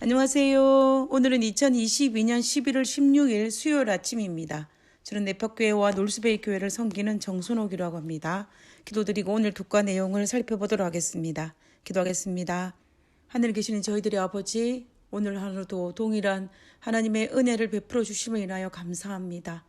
안녕하세요. 오늘은 2022년 11월 16일 수요일 아침입니다. 저는 내팍교회와 놀스베이 교회를 섬기는 정순옥이라고 합니다. 기도드리고 오늘读과 내용을 살펴보도록 하겠습니다. 기도하겠습니다. 하늘에 계시는 저희들의 아버지, 오늘 하루도 동일한 하나님의 은혜를 베풀어 주심을 인하여 감사합니다.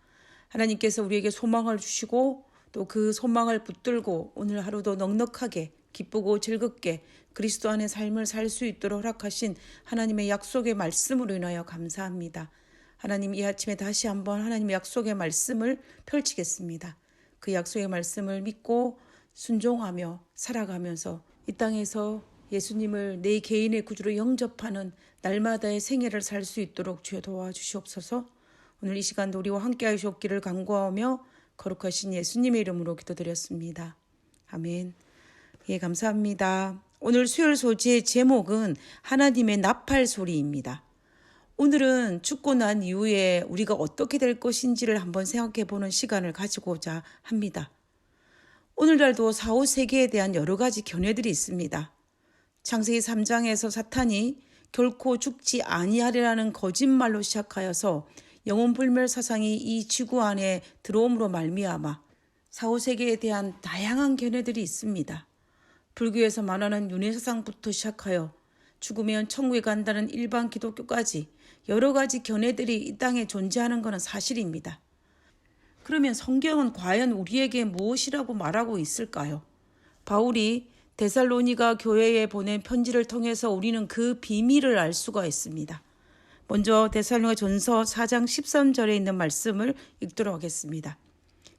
하나님께서 우리에게 소망을 주시고 또 그 소망을 붙들고 오늘 하루도 넉넉하게 기쁘고 즐겁게 그리스도 안의 삶을 살 수 있도록 허락하신 하나님의 약속의 말씀으로 인하여 감사합니다. 하나님, 이 아침에 다시 한번 하나님의 약속의 말씀을 펼치겠습니다. 그 약속의 말씀을 믿고 순종하며 살아가면서 이 땅에서 예수님을 내 개인의 구주로 영접하는 날마다의 생애를 살 수 있도록 주여 도와주시옵소서. 오늘 이 시간도 우리와 함께 하시옵기를 간구하며 거룩하신 예수님의 이름으로 기도드렸습니다. 아멘. 예, 감사합니다. 오늘 수요일 소지의 제목은 하나님의 나팔 소리입니다. 오늘은 죽고 난 이후에 우리가 어떻게 될 것인지를 한번 생각해 보는 시간을 가지고자 합니다. 오늘날도 사후 세계에 대한 여러 가지 견해들이 있습니다. 창세기 3장에서 사탄이 결코 죽지 아니하리라는 거짓말로 시작하여서 영혼불멸 사상이 이 지구 안에 들어옴으로 말미암아 사후 세계에 대한 다양한 견해들이 있습니다. 불교에서 말하는 윤회사상부터 시작하여 죽으면 천국에 간다는 일반 기독교까지 여러 가지 견해들이 이 땅에 존재하는 것은 사실입니다. 그러면 성경은 과연 우리에게 무엇이라고 말하고 있을까요? 바울이 데살로니가 교회에 보낸 편지를 통해서 우리는 그 비밀을 알 수가 있습니다. 먼저 데살로니가 전서 4장 13절에 있는 말씀을 읽도록 하겠습니다.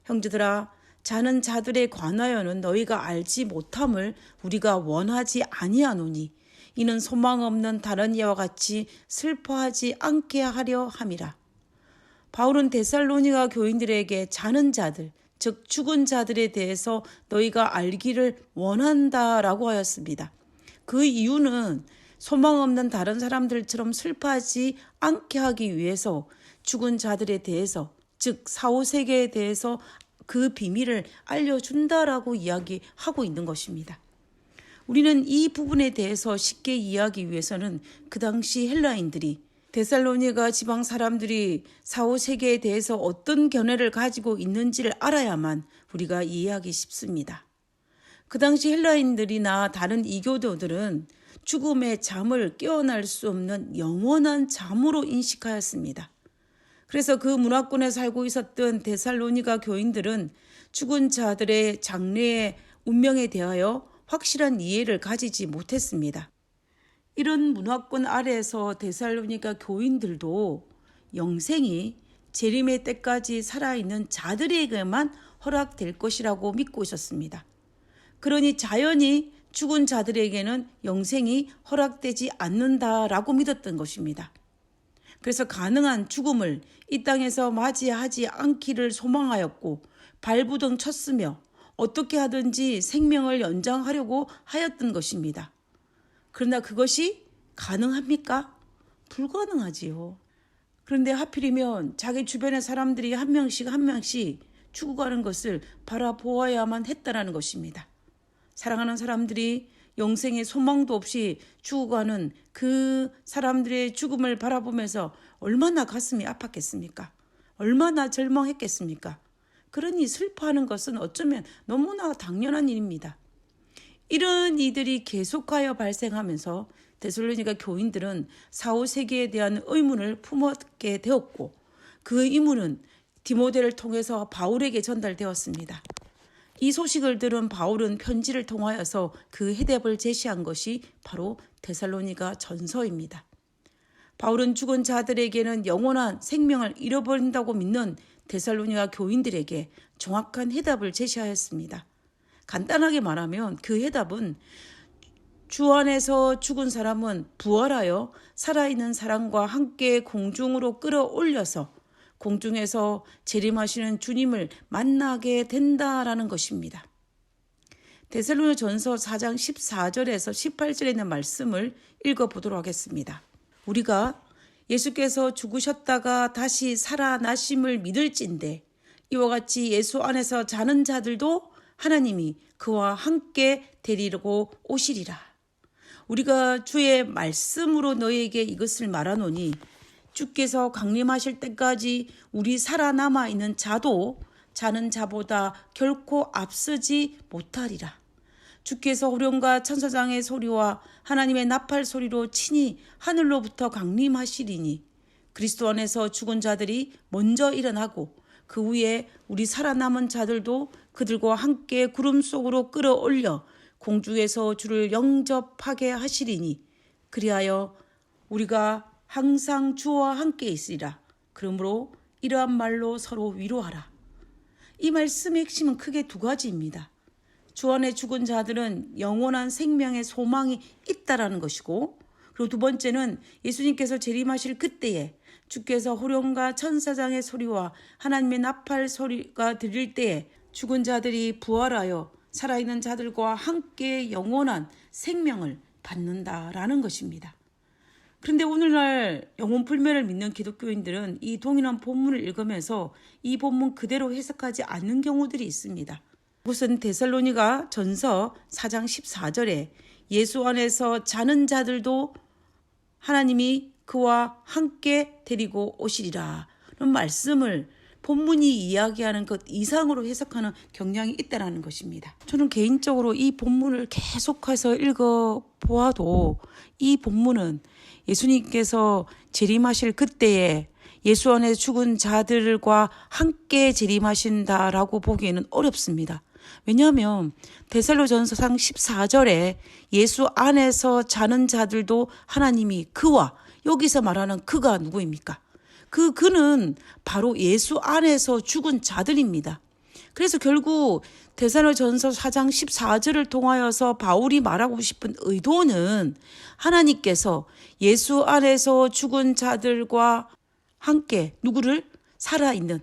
형제들아, 자는 자들에 관하여는 너희가 알지 못함을 우리가 원하지 아니하노니 이는 소망 없는 다른 이와 같이 슬퍼하지 않게 하려 함이라. 바울은 데살로니가 교인들에게 자는 자들, 즉 죽은 자들에 대해서 너희가 알기를 원한다라고 하였습니다. 그 이유는 소망 없는 다른 사람들처럼 슬퍼하지 않게 하기 위해서 죽은 자들에 대해서, 즉 사후 세계에 대해서 그 비밀을 알려준다라고 이야기하고 있는 것입니다. 우리는 이 부분에 대해서 쉽게 이해하기 위해서는 그 당시 헬라인들이 데살로니가 지방 사람들이 사후 세계에 대해서 어떤 견해를 가지고 있는지를 알아야만 우리가 이해하기 쉽습니다. 그 당시 헬라인들이나 다른 이교도들은 죽음의 잠을 깨어날 수 없는 영원한 잠으로 인식하였습니다. 그래서 그 문화권에 살고 있었던 데살로니가 교인들은 죽은 자들의 장래의 운명에 대하여 확실한 이해를 가지지 못했습니다. 이런 문화권 아래에서 데살로니가 교인들도 영생이 재림의 때까지 살아있는 자들에게만 허락될 것이라고 믿고 있었습니다. 그러니 자연히 죽은 자들에게는 영생이 허락되지 않는다라고 믿었던 것입니다. 그래서 가능한 죽음을 이 땅에서 맞이하지 않기를 소망하였고 발부둥 쳤으며 어떻게 하든지 생명을 연장하려고 하였던 것입니다. 그러나 그것이 가능합니까? 불가능하지요. 그런데 하필이면 자기 주변의 사람들이 한 명씩 죽어가는 것을 바라보아야만 했다라는 것입니다. 사랑하는 사람들이 영생의 소망도 없이 죽어가는 그 사람들의 죽음을 바라보면서 얼마나 가슴이 아팠겠습니까? 얼마나 절망했겠습니까? 그러니 슬퍼하는 것은 어쩌면 너무나 당연한 일입니다. 이런 이들이 계속하여 발생하면서 데살로니가 교인들은 사후 세계에 대한 의문을 품었게 되었고 그 의문은 디모데를 통해서 바울에게 전달되었습니다. 이 소식을 들은 바울은 편지를 통하여서 그 해답을 제시한 것이 바로 데살로니가 전서입니다. 바울은 죽은 자들에게는 영원한 생명을 잃어버린다고 믿는 데살로니가 교인들에게 정확한 해답을 제시하였습니다. 간단하게 말하면 그 해답은 주 안에서 죽은 사람은 부활하여 살아있는 사람과 함께 공중으로 끌어올려서 공중에서 재림하시는 주님을 만나게 된다라는 것입니다. 데살로니가 전서 4장 14절에서 18절에 있는 말씀을 읽어보도록 하겠습니다. 우리가 예수께서 죽으셨다가 다시 살아나심을 믿을진대 이와 같이 예수 안에서 자는 자들도 하나님이 그와 함께 데리고 오시리라. 우리가 주의 말씀으로 너희에게 이것을 말하노니 주께서 강림하실 때까지 우리 살아남아 있는 자도 자는 자보다 결코 앞서지 못하리라. 주께서 호령과 천사장의 소리와 하나님의 나팔 소리로 친히 하늘로부터 강림하시리니 그리스도 안에서 죽은 자들이 먼저 일어나고 그 후에 우리 살아남은 자들도 그들과 함께 구름 속으로 끌어올려 공중에서 주를 영접하게 하시리니 그리하여 우리가 항상 주와 함께 있으리라. 그러므로 이러한 말로 서로 위로하라. 이 말씀의 핵심은 크게 두 가지입니다. 주 안에 죽은 자들은 영원한 생명의 소망이 있다라는 것이고, 그리고 두 번째는 예수님께서 재림하실 그때에 주께서 호령과 천사장의 소리와 하나님의 나팔 소리가 들릴 때에 죽은 자들이 부활하여 살아있는 자들과 함께 영원한 생명을 받는다라는 것입니다. 그런데 오늘날 영혼불멸을 믿는 기독교인들은 이 동일한 본문을 읽으면서 이 본문 그대로 해석하지 않는 경우들이 있습니다. 우선 데살로니가 전서 4장 14절에 예수 안에서 자는 자들도 하나님이 그와 함께 데리고 오시리라 는 말씀을 본문이 이야기하는 것 이상으로 해석하는 경향이 있다는 것입니다. 저는 개인적으로 이 본문을 계속해서 읽어보아도 이 본문은 예수님께서 재림하실 그때에 예수 안에 죽은 자들과 함께 재림하신다라고 보기에는 어렵습니다. 왜냐하면 데살로전서상 14절에 예수 안에서 자는 자들도 하나님이 그와, 여기서 말하는 그가 누구입니까? 그는 바로 예수 안에서 죽은 자들입니다. 그래서 결국 데살로전서 4장 14절을 통하여서 바울이 말하고 싶은 의도는 하나님께서 예수 안에서 죽은 자들과 함께 누구를? 살아있는,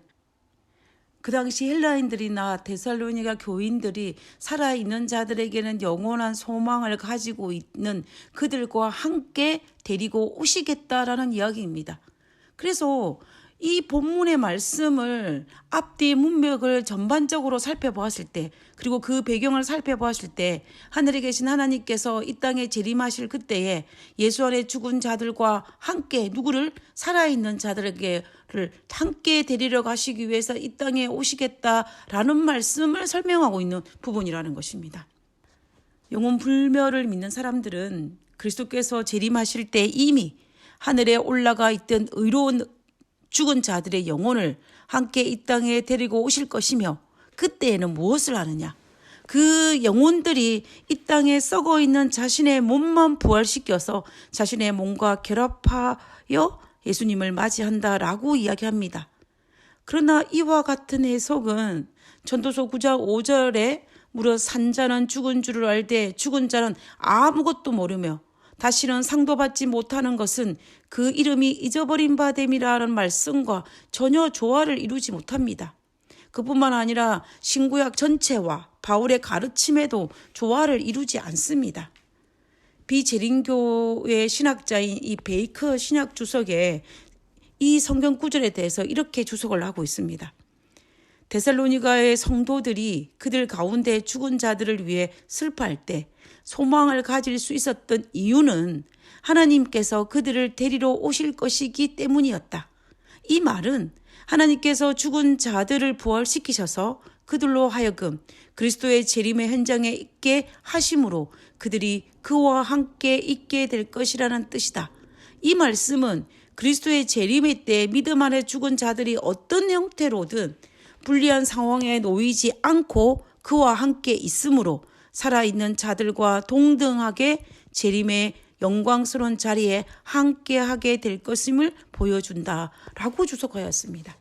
그 당시 헬라인들이나 데살로니가 교인들이 살아있는 자들에게는 영원한 소망을 가지고 있는 그들과 함께 데리고 오시겠다라는 이야기입니다. 그래서 이 본문의 말씀을 앞뒤 문맥을 전반적으로 살펴보았을 때, 그리고 그 배경을 살펴보았을 때 하늘에 계신 하나님께서 이 땅에 재림하실 그때에 예수 안에 죽은 자들과 함께 누구를? 살아있는 자들에게를 함께 데리러 가시기 위해서 이 땅에 오시겠다라는 말씀을 설명하고 있는 부분이라는 것입니다. 영혼 불멸을 믿는 사람들은 그리스도께서 재림하실 때 이미 하늘에 올라가 있던 의로운 죽은 자들의 영혼을 함께 이 땅에 데리고 오실 것이며, 그때에는 무엇을 하느냐? 그 영혼들이 이 땅에 썩어 있는 자신의 몸만 부활시켜서 자신의 몸과 결합하여 예수님을 맞이한다라고 이야기합니다. 그러나 이와 같은 해석은 전도서 9장 5절에 무릇 산 자는 죽은 줄을 알되 죽은 자는 아무것도 모르며 다시는 상도받지 못하는 것은 그 이름이 잊어버린 바 됨이라는 말씀과 전혀 조화를 이루지 못합니다. 그뿐만 아니라 신구약 전체와 바울의 가르침에도 조화를 이루지 않습니다. 비재림교의 신학자인 이 베이커 신약 주석에 이 성경 구절에 대해서 이렇게 주석을 하고 있습니다. 데살로니가의 성도들이 그들 가운데 죽은 자들을 위해 슬퍼할 때 소망을 가질 수 있었던 이유는 하나님께서 그들을 데리러 오실 것이기 때문이었다. 이 말은 하나님께서 죽은 자들을 부활시키셔서 그들로 하여금 그리스도의 재림의 현장에 있게 하심으로 그들이 그와 함께 있게 될 것이라는 뜻이다. 이 말씀은 그리스도의 재림의 때 믿음 안에 죽은 자들이 어떤 형태로든 불리한 상황에 놓이지 않고 그와 함께 있으므로 살아있는 자들과 동등하게 재림의 영광스러운 자리에 함께하게 될 것임을 보여준다라고 주석하였습니다.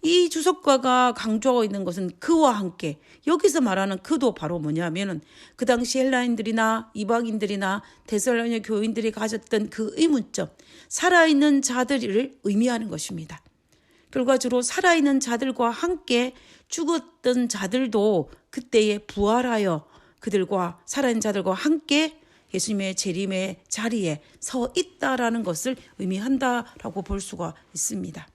이 주석가가 강조하고 있는 것은 그와 함께, 여기서 말하는 그도 바로 뭐냐면은 그 당시 헬라인들이나 이방인들이나 데살로니가 교인들이 가졌던 그 의문점, 살아있는 자들을 의미하는 것입니다. 결과적으로 살아있는 자들과 함께 죽었던 자들도 그때에 부활하여 그들과 살아있는 자들과 함께 예수님의 재림의 자리에 서 있다라는 것을 의미한다라고 볼 수가 있습니다.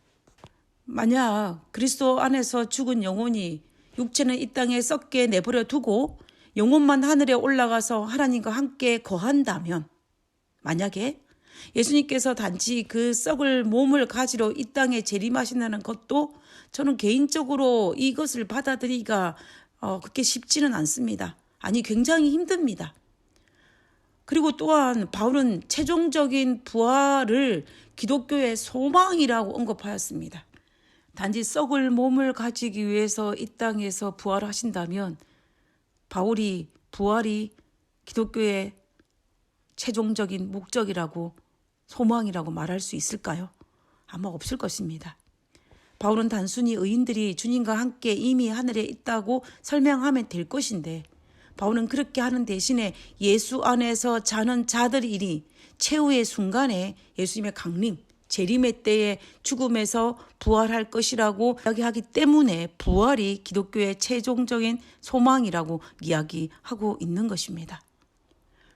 만약 그리스도 안에서 죽은 영혼이 육체는 이 땅에 썩게 내버려 두고 영혼만 하늘에 올라가서 하나님과 함께 거한다면, 만약에 예수님께서 단지 그 썩을 몸을 가지러 이 땅에 재림하신다는 것도 저는 개인적으로 이것을 받아들이기가 그렇게 쉽지는 않습니다. 아니, 굉장히 힘듭니다. 그리고 또한 바울은 최종적인 부활을 기독교의 소망이라고 언급하였습니다. 단지 썩을 몸을 가지기 위해서 이 땅에서 부활하신다면 바울이 부활이 기독교의 최종적인 목적이라고 소망이라고 말할 수 있을까요? 아마 없을 것입니다. 바울은 단순히 의인들이 주님과 함께 이미 하늘에 있다고 설명하면 될 것인데 바울은 그렇게 하는 대신에 예수 안에서 자는 자들이니 최후의 순간에 예수님의 강림, 재림의 때에 죽음에서 부활할 것이라고 이야기하기 때문에 부활이 기독교의 최종적인 소망이라고 이야기하고 있는 것입니다.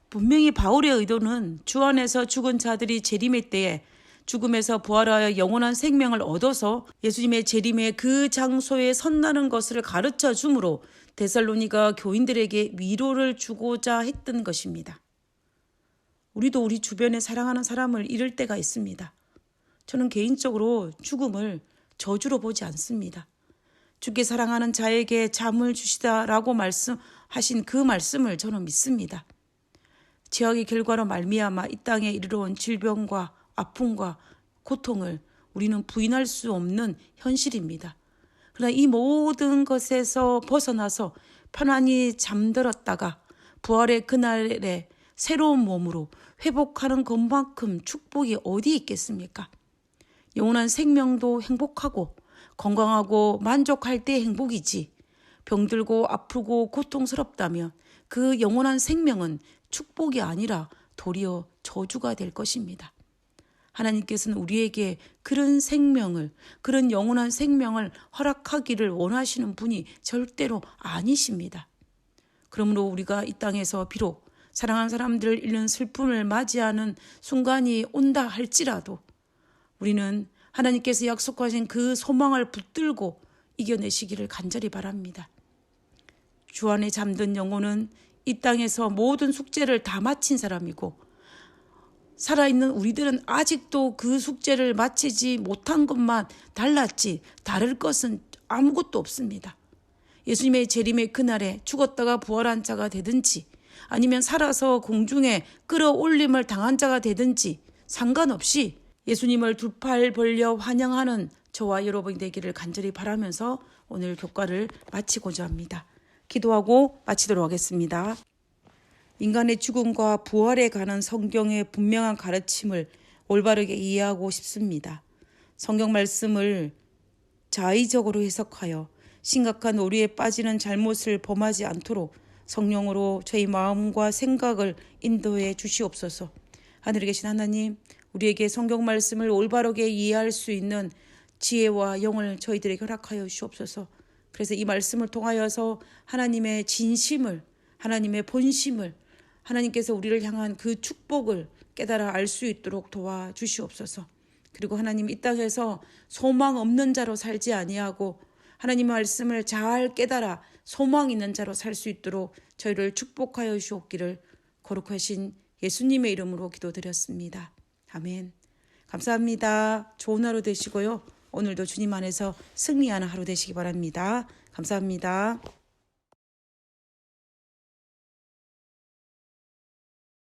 분명히 바울의 의도는 주 안에서 죽은 자들이 재림의 때에 죽음에서 부활하여 영원한 생명을 얻어서 예수님의 재림의 그 장소에 선나는 것을 가르쳐 주므로 데살로니가 교인들에게 위로를 주고자 했던 것입니다. 우리도 우리 주변에 사랑하는 사람을 잃을 때가 있습니다. 저는 개인적으로 죽음을 저주로 보지 않습니다. 주께 사랑하는 자에게 잠을 주시다라고 말씀하신 그 말씀을 저는 믿습니다. 죄악의 결과로 말미암아 이 땅에 이르러온 질병과 아픔과 고통을 우리는 부인할 수 없는 현실입니다. 그러나 이 모든 것에서 벗어나서 편안히 잠들었다가 부활의 그날에 새로운 몸으로 회복하는 것만큼 축복이 어디 있겠습니까? 영원한 생명도 행복하고 건강하고 만족할 때 행복이지 병들고 아프고 고통스럽다면 그 영원한 생명은 축복이 아니라 도리어 저주가 될 것입니다. 하나님께서는 우리에게 그런 생명을, 그런 영원한 생명을 허락하기를 원하시는 분이 절대로 아니십니다. 그러므로 우리가 이 땅에서 비록 사랑하는 사람들을 잃는 슬픔을 맞이하는 순간이 온다 할지라도 우리는 하나님께서 약속하신 그 소망을 붙들고 이겨내시기를 간절히 바랍니다. 주 안에 잠든 영혼은 이 땅에서 모든 숙제를 다 마친 사람이고 살아있는 우리들은 아직도 그 숙제를 마치지 못한 것만 달랐지 다를 것은 아무것도 없습니다. 예수님의 재림의 그날에 죽었다가 부활한 자가 되든지 아니면 살아서 공중에 끌어올림을 당한 자가 되든지 상관없이 예수님을 두 팔 벌려 환영하는 저와 여러분이 되기를 간절히 바라면서 오늘 교과를 마치고자 합니다. 기도하고 마치도록 하겠습니다. 인간의 죽음과 부활에 관한 성경의 분명한 가르침을 올바르게 이해하고 싶습니다. 성경 말씀을 자의적으로 해석하여 심각한 오류에 빠지는 잘못을 범하지 않도록 성령으로 저희 마음과 생각을 인도해 주시옵소서. 하늘에 계신 하나님, 우리에게 성경 말씀을 올바르게 이해할 수 있는 지혜와 영을 저희들에게 허락하여 주시옵소서. 그래서 이 말씀을 통하여서 하나님의 진심을, 하나님의 본심을, 하나님께서 우리를 향한 그 축복을 깨달아 알 수 있도록 도와주시옵소서. 그리고 하나님 이 땅에서 소망 없는 자로 살지 아니하고 하나님의 말씀을 잘 깨달아 소망 있는 자로 살 수 있도록 저희를 축복하여 주옵기를 거룩하신 예수님의 이름으로 기도드렸습니다. 아멘. 감사합니다. 좋은 하루 되시고요. 오늘도 주님 안에서 승리하는 하루 되시기 바랍니다. 감사합니다.